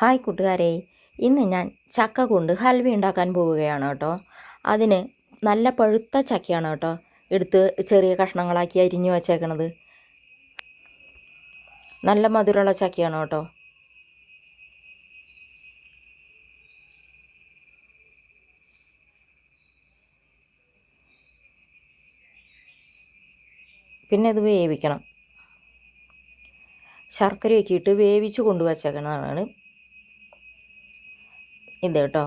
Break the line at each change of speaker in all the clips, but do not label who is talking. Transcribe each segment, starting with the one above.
Hi കൂട്ടുകാരെ, ഇന്ന് ഞാൻ ചക്ക കൊണ്ട് ഹൽവ ഉണ്ടാക്കാൻ പോവുകയാണ് കേട്ടോ. അതിന് നല്ല പഴുത്ത ചക്കയാണ് കേട്ടോ എടുത്ത് ചെറിയ കഷ്ണങ്ങളാക്കി അരിഞ്ഞു വച്ചേക്കണത്. നല്ല മധുരമുള്ള ചക്കയാണ് കേട്ടോ. പിന്നെ ഇത് വേവിക്കണം. ശർക്കരയൊക്കെ ഇട്ട് വേവിച്ച് കൊണ്ടുവച്ചേക്കണതാണ് ഇത് കേട്ടോ.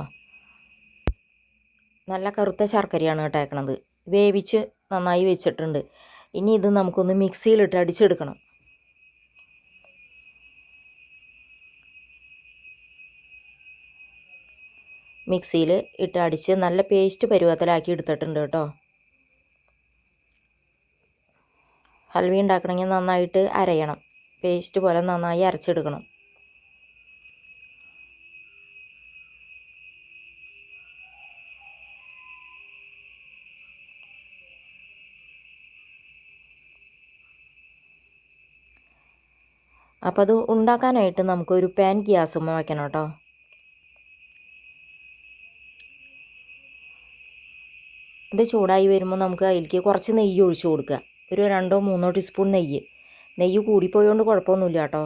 നല്ല കറുത്ത ശർക്കരയാണ് കേട്ടേക്കണത്. വേവിച്ച് നന്നായി വെച്ചിട്ടുണ്ട്. ഇനി ഇത് നമുക്കൊന്ന് മിക്സിയിലിട്ട് അടിച്ചെടുക്കണം. മിക്സിയിൽ ഇട്ട് അടിച്ച് നല്ല പേസ്റ്റ് പരുവത്തിലാക്കി എടുത്തിട്ടുണ്ട് കേട്ടോ. ഹൽവ ഉണ്ടാക്കണമെങ്കിൽ നന്നായിട്ട് അരയണം. പേസ്റ്റ് പോലെ നന്നായി അരച്ചെടുക്കണം. അപ്പോൾ അത് ഉണ്ടാക്കാനായിട്ട് നമുക്കൊരു പാൻ ഗ്യാസുമ്മ വയ്ക്കണം കേട്ടോ. ഇത് ചൂടായി വരുമ്പോൾ നമുക്ക് അതിലേക്ക് കുറച്ച് നെയ്യ് ഒഴിച്ചു കൊടുക്കുക. ഒരു 2-3 ടീസ്പൂൺ നെയ്യ് കൂടിപ്പോയതുകൊണ്ട് കുഴപ്പമൊന്നുമില്ല കേട്ടോ.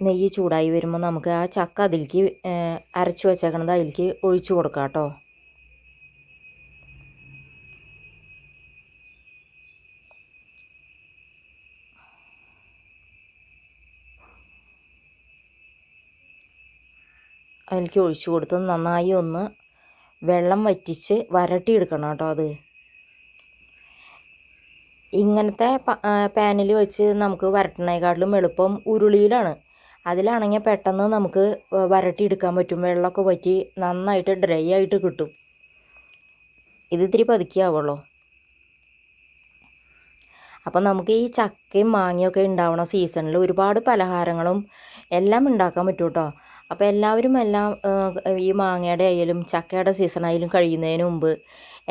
നെയ്യ് ചൂടായി വരുമ്പോൾ നമുക്ക് ആ ചക്ക അതിലേക്ക് അരച്ച് വെച്ചേക്കണത് അതിലേക്ക് ഒഴിച്ചു കൊടുക്കാം കേട്ടോ. അതിലേക്ക് ഒഴിച്ചു കൊടുത്ത് നന്നായി ഒന്ന് വെള്ളം വറ്റിച്ച് വരട്ടിയെടുക്കണം കേട്ടോ. അത് ഇങ്ങനത്തെ പാനിൽ വെച്ച് നമുക്ക് വരട്ടണേക്കാട്ടിലും എളുപ്പം ഉരുളിയിലാണ്. അതിലാണെങ്കിൽ പെട്ടെന്ന് നമുക്ക് വരട്ടിയെടുക്കാൻ പറ്റും. വെള്ളമൊക്കെ വറ്റി നന്നായിട്ട് ഡ്രൈ ആയിട്ട് കിട്ടും. ഇത് ഇത്തിരി പതുക്കിയാവുള്ളൂ. അപ്പം നമുക്ക് ഈ ചക്കയും മാങ്ങയൊക്കെ ഉണ്ടാവണ സീസണിൽ ഒരുപാട് പലഹാരങ്ങളും എല്ലാം ഉണ്ടാക്കാൻ പറ്റും കേട്ടോ. അപ്പോൾ എല്ലാവരും ഈ മാങ്ങയുടെ ആയാലും ചക്കയുടെ സീസണായാലും കഴിയുന്നതിന് മുമ്പ്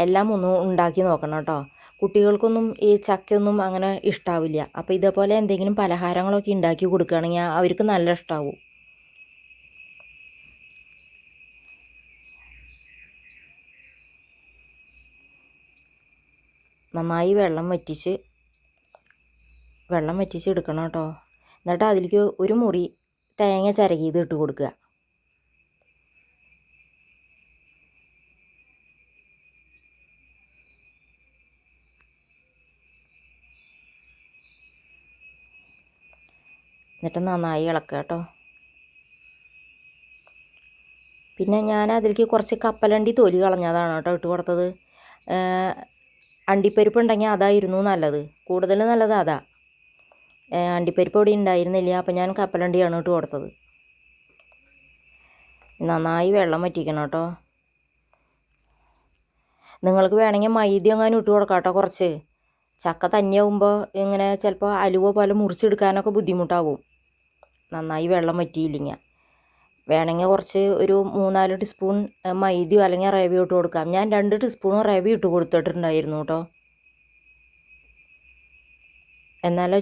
എല്ലാം ഒന്ന് ഉണ്ടാക്കി നോക്കണം കേട്ടോ. കുട്ടികൾക്കൊന്നും ഈ ചക്കയൊന്നും അങ്ങനെ ഇഷ്ടാവില്ല. അപ്പോൾ ഇതേപോലെ എന്തെങ്കിലും പലഹാരങ്ങളൊക്കെ ഉണ്ടാക്കി കൊടുക്കുകയാണെങ്കിൽ അവർക്ക് നല്ല ഇഷ്ടമാവും. നന്നായി വെള്ളം വറ്റിച്ച് എടുക്കണം കേട്ടോ. എന്നിട്ട് അതിലേക്ക് ഒരു മുറി തേങ്ങ ചിരകിയത് ഇട്ട് കൊടുക്കുക. എന്നിട്ട് നന്നായി ഇളക്കുക കേട്ടോ. പിന്നെ ഞാൻ അതിലേക്ക് കുറച്ച് കപ്പലണ്ടി തൊലി കളഞ്ഞതാണ് കേട്ടോ ഇട്ട് കൊടുത്തത്. അണ്ടിപ്പരിപ്പ് ഉണ്ടെങ്കിൽ അതായിരുന്നു നല്ലത്. കൂടുതൽ നല്ലത് അതാ. അണ്ടിപ്പരിപ്പ് ഇവിടെ ഉണ്ടായിരുന്നില്ല. അപ്പം ഞാൻ കപ്പലണ്ടിയാണ് ഇട്ട് കൊടുത്തത്. നന്നായി വെള്ളം വറ്റിക്കണം കേട്ടോ. നിങ്ങൾക്ക് വേണമെങ്കിൽ മൈദ എങ്ങാനും ഇട്ട് കൊടുക്കാം കേട്ടോ. കുറച്ച് ചക്ക തന്നെയാവുമ്പോൾ ഇങ്ങനെ ചിലപ്പോൾ അലുവ പോലെ മുറിച്ചെടുക്കാനൊക്കെ ബുദ്ധിമുട്ടാവും, നന്നായി വെള്ളം വറ്റിയില്ലെങ്കിൽ. വേണമെങ്കിൽ കുറച്ച് ഒരു 3-4 ടീസ്പൂൺ മൈദയോ അല്ലെങ്കിൽ റവയോ ഇട്ട് കൊടുക്കാം. ഞാൻ 2 ടീസ്പൂൺ റവ ഇട്ട് കൊടുത്തിട്ടുണ്ടായിരുന്നു കേട്ടോ. എന്നാലേ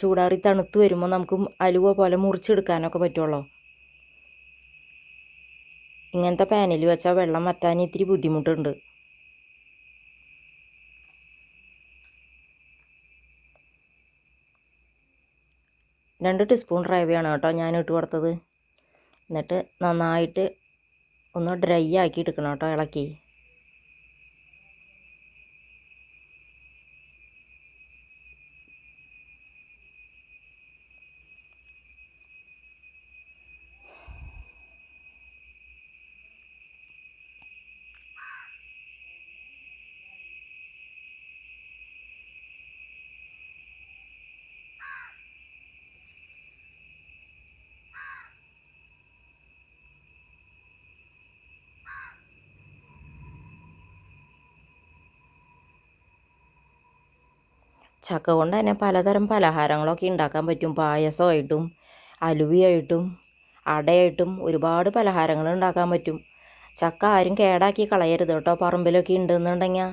ചൂടാറി തണുത്ത് വരുമ്പോൾ നമുക്ക് അലുവ പോലെ മുറിച്ചെടുക്കാനൊക്കെ പറ്റുള്ളൂ. ഇങ്ങനത്തെ പാനിൽ വെച്ചാൽ വെള്ളം വറ്റാൻ ഇത്തിരി ബുദ്ധിമുട്ടുണ്ട്. രണ്ട് ടീസ്പൂൺ റവയാണ് കേട്ടോ ഞാൻ ഇട്ട് കൊടുത്തത്. എന്നിട്ട് നന്നായിട്ട് ഒന്ന് ഡ്രൈ ആക്കി എടുക്കണം കേട്ടോ, ഇളക്കി. ചക്ക കൊണ്ട് തന്നെ പലതരം പലഹാരങ്ങളൊക്കെ ഉണ്ടാക്കാൻ പറ്റും. പായസമായിട്ടും അലുവയായിട്ടും അടയായിട്ടും ഒരുപാട് പലഹാരങ്ങൾ ഉണ്ടാക്കാൻ പറ്റും. ചക്ക ആരും കേടാക്കി കളയരുത് കേട്ടോ. പറമ്പിലൊക്കെ ഉണ്ടെന്നുണ്ടെങ്കിൽ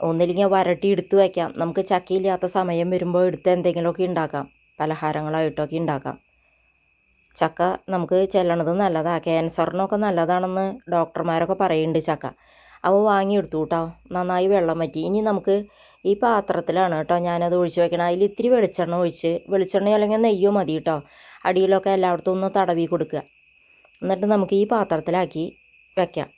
ഒന്നില്ലെങ്കിൽ വരട്ടി എടുത്ത് വയ്ക്കാം. നമുക്ക് ചക്കയില്ലാത്ത സമയം വരുമ്പോൾ എടുത്ത് എന്തെങ്കിലുമൊക്കെ ഉണ്ടാക്കാം, പലഹാരങ്ങളായിട്ടൊക്കെ ഉണ്ടാക്കാം. ചക്ക നമുക്ക് ചെല്ലണത് നല്ലതാണ്, ക്യാൻസറിനൊക്കെ നല്ലതാണെന്ന് ഡോക്ടർമാരൊക്കെ പറയുന്നുണ്ട് ചക്ക. അപ്പോൾ വാങ്ങിയെടുത്തു കേട്ടോ. നന്നായി വെള്ളം വറ്റി. ഇനി നമുക്ക് ഈ പാത്രത്തിലാണ് കേട്ടോ ഞാനത് ഒഴിച്ച് വെക്കണം. അതിൽ ഇത്തിരി വെളിച്ചെണ്ണ ഒഴിച്ച്, വെളിച്ചെണ്ണ അല്ലെങ്കിൽ നെയ്യോ മതി കേട്ടോ. അടിയിലൊക്കെ എല്ലായിടത്തും ഒന്ന് തടവി കൊടുക്കുക. എന്നിട്ട് നമുക്ക് ഈ പാത്രത്തിലാക്കി വയ്ക്കാം.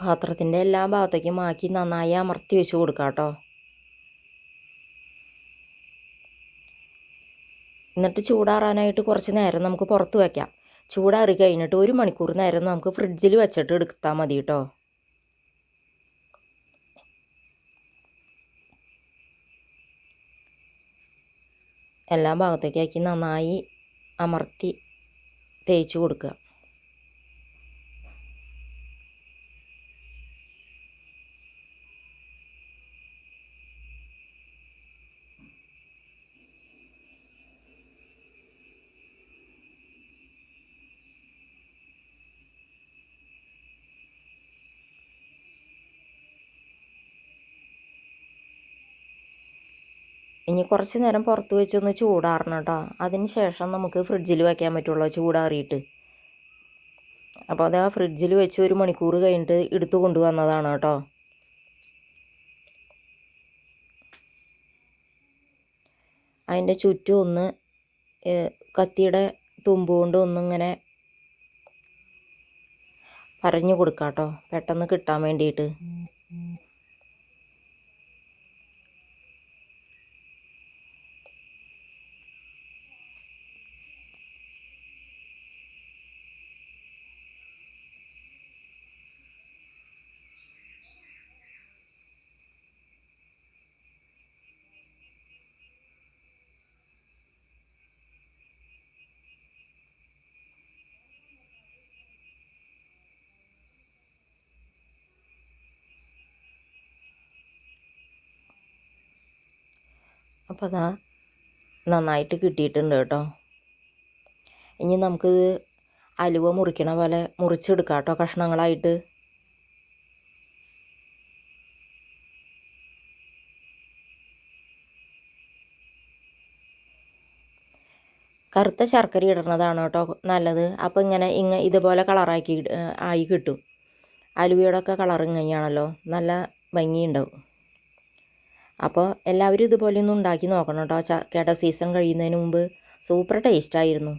പാത്രത്തിൻ്റെ എല്ലാ ഭാഗത്തേക്കും ആക്കി നന്നായി അമർത്തി വെച്ച് കൊടുക്കാം കേട്ടോ. എന്നിട്ട് ചൂടാറാനായിട്ട് കുറച്ച് നേരം നമുക്ക് പുറത്ത് വയ്ക്കാം. ചൂടാറി കഴിഞ്ഞിട്ട് 1 മണിക്കൂർ നേരം നമുക്ക് ഫ്രിഡ്ജിൽ വെച്ചിട്ട് എടുത്താൽ മതി കേട്ടോ. എല്ലാ ഭാഗത്തേക്കാക്കി നന്നായി അമർത്തി തേച്ച് കൊടുക്കുക. ഇനി കുറച്ച് നേരം പുറത്ത് വെച്ചൊന്ന് ചൂടാറണം കേട്ടോ. അതിന് ശേഷം നമുക്ക് ഫ്രിഡ്ജിൽ വയ്ക്കാൻ പറ്റുള്ളൂ, ചൂടാറിയിട്ട്. അപ്പോൾ അത് ആ ഫ്രിഡ്ജിൽ വെച്ച് 1 മണിക്കൂർ കഴിഞ്ഞിട്ട് എടുത്തു കൊണ്ടുവന്നതാണ് കേട്ടോ. അതിൻ്റെ ചുറ്റും ഒന്ന് കത്തിയുടെ തുമ്പ് കൊണ്ട് ഒന്നിങ്ങനെ പരഞ്ഞു കൊടുക്കാം കേട്ടോ, പെട്ടെന്ന് കിട്ടാൻ വേണ്ടിയിട്ട്. അപ്പോൾ അതാ നന്നായിട്ട് കിട്ടിയിട്ടുണ്ട് കേട്ടോ. ഇനി നമുക്കിത് അലുവ മുറിക്കണ പോലെ മുറിച്ചെടുക്കാം കേട്ടോ, കഷ്ണങ്ങളായിട്ട്. കറുത്ത ശർക്കര ഇടുന്നതാണ് കേട്ടോ നല്ലത്. അപ്പോൾ ഇങ്ങനെ ഇതുപോലെ കളറാക്കി ആയി കിട്ടും. അലുവയോടൊക്കെ കളർ ഇങ്ങനെയാണല്ലോ, നല്ല ഭംഗിയുണ്ടാവും. അപ്പോൾ എല്ലാവരും ഇതുപോലെ ഒന്ന് ഉണ്ടാക്കി നോക്കണം കേട്ടോ. ചക്കയുടെ സീസൺ കഴിയുന്നതിന് മുമ്പ് സൂപ്പർ ടേസ്റ്റായിരുന്നു.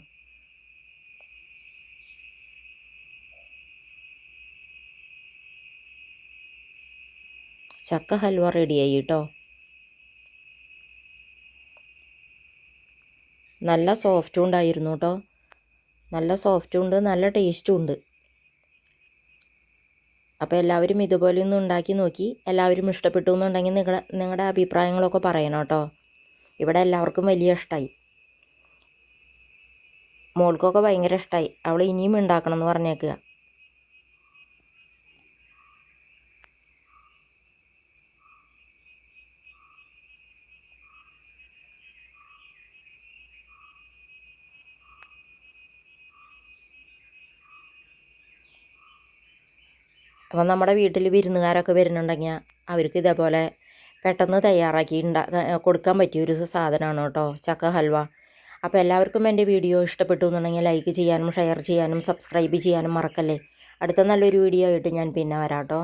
ചക്ക ഹൽവ റെഡിയായി കേട്ടോ. നല്ല സോഫ്റ്റും ഉണ്ടായിരുന്നു കേട്ടോ. നല്ല സോഫ്റ്റും ഉണ്ട്, നല്ല ടേസ്റ്റും ഉണ്ട്. അപ്പോൾ എല്ലാവരും ഇതുപോലെ ഒന്ന് ഉണ്ടാക്കി നോക്കി. എല്ലാവരും ഇഷ്ടപ്പെട്ടു എന്നുണ്ടെങ്കിൽ നിങ്ങളുടെ അഭിപ്രായങ്ങളൊക്കെ പറയണം കേട്ടോ. ഇവിടെ എല്ലാവർക്കും വലിയ ഇഷ്ടമായി. മോൾക്കൊക്കെ ഭയങ്കര ഇഷ്ടമായി. അവൾ ഇനിയും ഉണ്ടാക്കണം എന്ന് പറഞ്ഞേക്കുക. അപ്പം നമ്മുടെ വീട്ടിൽ വിരുന്നുകാരൊക്കെ വരുന്നുണ്ടെങ്കിൽ അവർക്ക് ഇതേപോലെ പെട്ടെന്ന് തയ്യാറാക്കി കൊടുക്കാൻ പറ്റിയൊരു സാധനമാണ് കേട്ടോ ചക്ക ഹൽവ. അപ്പോൾ എല്ലാവർക്കും എൻ്റെ വീഡിയോ ഇഷ്ടപ്പെട്ടു എന്നുണ്ടെങ്കിൽ ലൈക്ക് ചെയ്യാനും ഷെയർ ചെയ്യാനും സബ്സ്ക്രൈബ് ചെയ്യാനും മറക്കല്ലേ. അടുത്ത നല്ലൊരു വീഡിയോ ആയിട്ട് ഞാൻ പിന്നെ വരാം കേട്ടോ.